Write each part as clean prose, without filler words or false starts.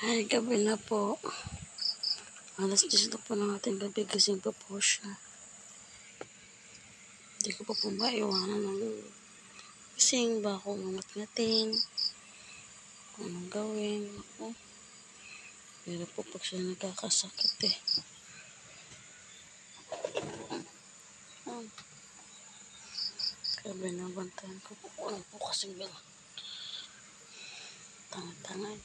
Ay, gabi na po. Alas 10 na po ng ating gabi. Gising pa po siya. Hindi ko pa po maiwanan ng gising ba ako mangat-ngatin. Kung anong gawin. Ako. Pero po pag siya nagkakasakit eh. Gabi na bantayan ko po. Ano po kasing gano'n. Tanga-tanga eh.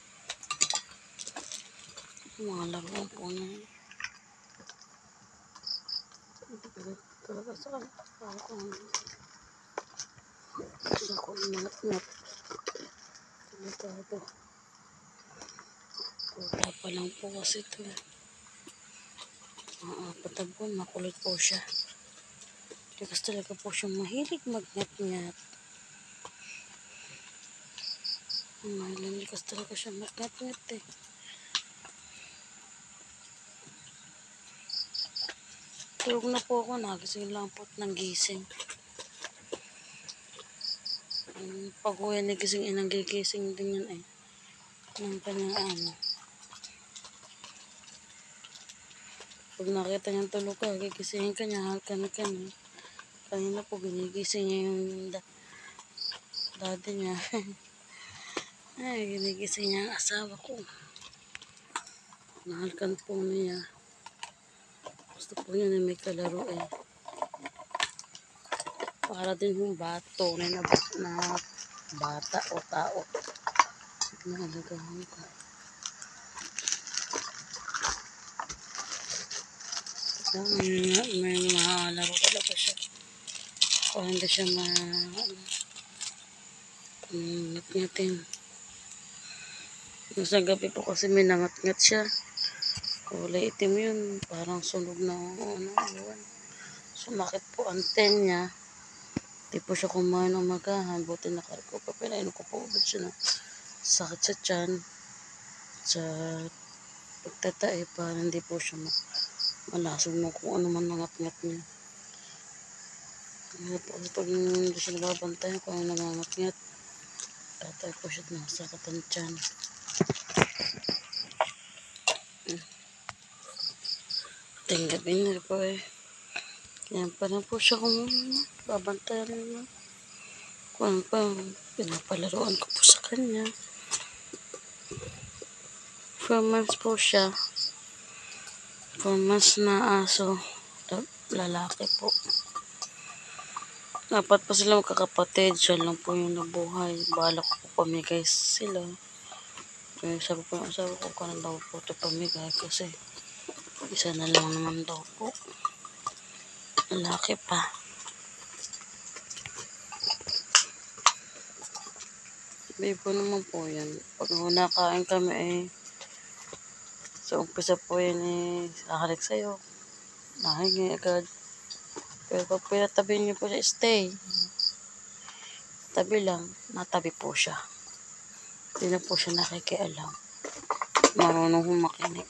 Mga laruan po na yun. Talaga sa para ko kasi ako nangat-ngat. Delikado. Puta pa lang po kasi ito. Patagpon, makulit po siya. Kasi talaga po siya mahilig mag-ngat-ngat. Mahilig kasi talaga siya mag-ngat-ngat eh. Tulog na po ako, nagising lang po ng gising. Pag uwi nagising, nagigising din yan eh. Ng kanyang ano. Pag nakita niyang tulog ka, gigisingin ka niya, halkan ka niya. Kanina po, ginigising niya yung daddy niya. Ay, ginigising niya ang asawa ko. Nahalkan po niya. Gusto po niya na may kalaro eh. Para din yung bato na bata o tao. Nahalagahan ko. May mahalaro talaga siya. Kung hindi siya ngat-ngatin. Sa gabi po kasi may nangat-ngat siya. Kulay itim yun. Parang sunog na sumakit po ang ten niya. Di po siya kumain ng magahan. Buti nakariko pa. Pinainom ko po ulit siya ng sakit sa tiyan. Sa pagtatae para hindi po siya malasog mo kung ano man nangat-ngat niya. Kaya po pag hindi siya nababantayan kung ano nangat-ngat, tatay po siya nasakit ang tiyan. Ting gabi na po eh. Kaya pa lang po siya kung babantayan niya. Kung pa, pinapalaruan ko po sa kanya. 4 months po siya. 4 months na aso. Lalaki po. Dapat pa sila magkakapatid. Siya lang po yung nabuhay. Bahala ko po pamigay sila. Kaya sabi po ng asawa ko, kanan daw po ito pamigay kasi isa na lang naman daw po. Lalaki pa. Bibo naman po yan. Pag nakain kami eh, sa umpisa po yan eh, sakalik sa'yo. Nahingi agad. Pero pag pinatabi niyo po siya, stay. Tabi lang, natabi po siya. Hindi na po siya nakikialam. Marunong humakinig.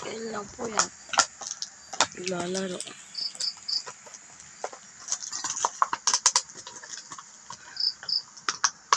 Yan lang po yan. Lalaro.